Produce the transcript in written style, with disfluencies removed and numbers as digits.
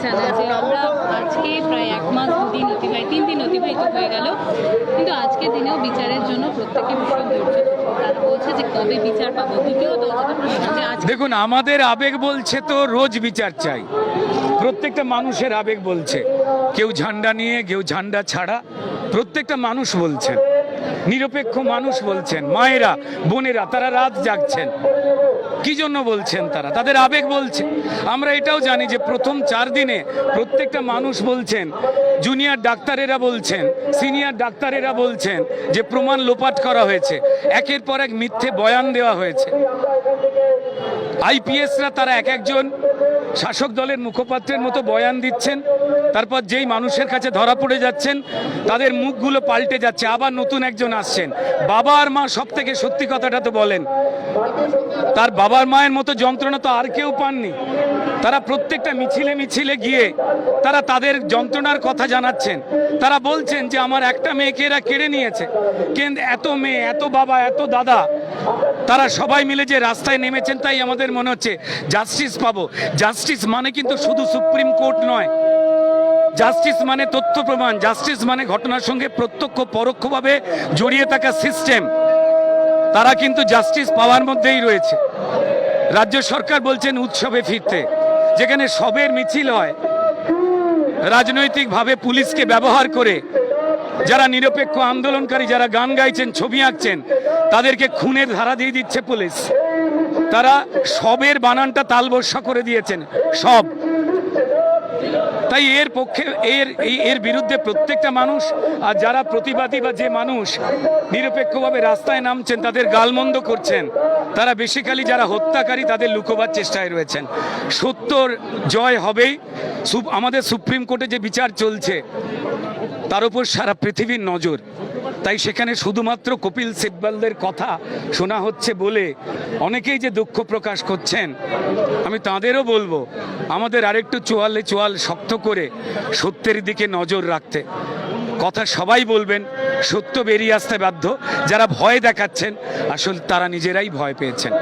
জানা যে আমরা আজকে প্রায় 1 মাস 2 দিন অতিবাহিত 3 দিন অতিবাহিত হয়ে গেল, কিন্তু আজকের দিনেও বিচারের জন্য প্রত্যেকে ভীষণ ধৈর্য। তারা বলছে যে কবে বিচার পাবো। দ্বিতীয়ত যে আজকে দেখুন, আমাদের আবেগ বলছে তো রোজ বিচার চাই, প্রত্যেকটা মানুষের আবেগ বলছে, কেউ ঝান্ডা নিয়ে কেউ ঝান্ডা ছাড়া, প্রত্যেকটা মানুষ বলছেন, নিরপেক্ষ মানুষ বলছেন, মায়েরা বোনেরা তারা রাত জাগছেন। কি জন্য বলছেন? তারা তাদের আবেগ বলছে। আমরা এটাও জানি যে প্রথম 4 দিনে প্রত্যেকটা মানুষ বলছেন, জুনিয়র ডাক্তারেরা বলছেন, সিনিয়র ডাক্তারেরা বলছেন যে প্রমাণ লোপাট করা হয়েছে, একের পর এক মিথ্যে বয়ান দেওয়া হয়েছে। আইপিএসরা তারা এক একজন শাসক দলের মুখপাত্রের মতো বয়ান দিচ্ছেন, তারপর যেই মানুষের কাছে ধরা পড়ে যাচ্ছেন তাদের মুখগুলো পাল্টে যাচ্ছে, আবার নতুন একজন আসছেন। বাবা আর মা সব থেকে সত্যি কথাটা তো বলেন, তার বাবার মায়ের মতো যন্ত্রণা তো আর কেউ পাননি। তারা প্রত্যেকটা মিছিলে মিছিলে গিয়ে তারা তাদের যন্ত্রণার কথা জানাচ্ছেন। তারা বলছেন যে আমার একটা মেয়েকে এরা কেড়ে নিয়েছে, কিন্তু এত মেয়ে, এত বাবা, এত দাদা, তারা সবাই মিলে যে রাস্তায় নেমেছেন, তাই আমাদের মনে হচ্ছে জাস্টিস পাবো। জাস্টিস মানে কিন্তু শুধু সুপ্রিম কোর্ট নয়, জাস্টিস মানে তথ্য প্রমাণ, জাস্টিস মানে ঘটনার সঙ্গে প্রত্যক্ষ পরোক্ষভাবে জড়িয়ে থাকা সিস্টেম। তারা কিন্তু জাস্টিস পাওয়ার মধ্যেই রয়েছে। রাজ্য সরকার বলছেন উৎসবে ফিরতে, যেখানে সবের মিছিল হয়, রাজনৈতিকভাবে পুলিশকে ব্যবহার করে যারা নিরপেক্ষ আন্দোলনকারী, যারা গান গাইছেন, ছবি আঁকছেন, তাদেরকে খুনের ধারা দিয়ে দিচ্ছে পুলিশ। তারা সবের বানানটা তালবস্যা করে দিয়েছেন, সব। তাই এর পক্ষে এর বিরুদ্ধে প্রত্যেকটা মানুষ, আর যারা প্রতিবাদী বা যে মানুষ নিরপেক্ষভাবে রাস্তায় নামছেন তাদের গালমন্দ করছেন, তারা বেসিক্যালি যারা হত্যাকারী তাদের লুকোবার চেষ্টায় রয়েছেন। সত্যর জয় হবেই। আমাদের সুপ্রিম কোর্টে যে বিচার চলছে তার উপর সারা পৃথিবীর নজর। তাই সেখানে শুধুমাত্র কপিল সিব্বলদের কথা শোনা হচ্ছে বলে অনেকেই যে দুঃখ প্রকাশ করছেন, আমি তাঁদেরও বলবো আমাদের আরেকটু চোয়াল শক্ত করে সত্যের দিকে নজর রাখতে। কথা সবাই বলবেন, সত্য বেরিয়ে আসতে বাধ্য। যারা ভয় দেখাচ্ছেন আসলে তারা নিজেরাই ভয় পেয়েছেন।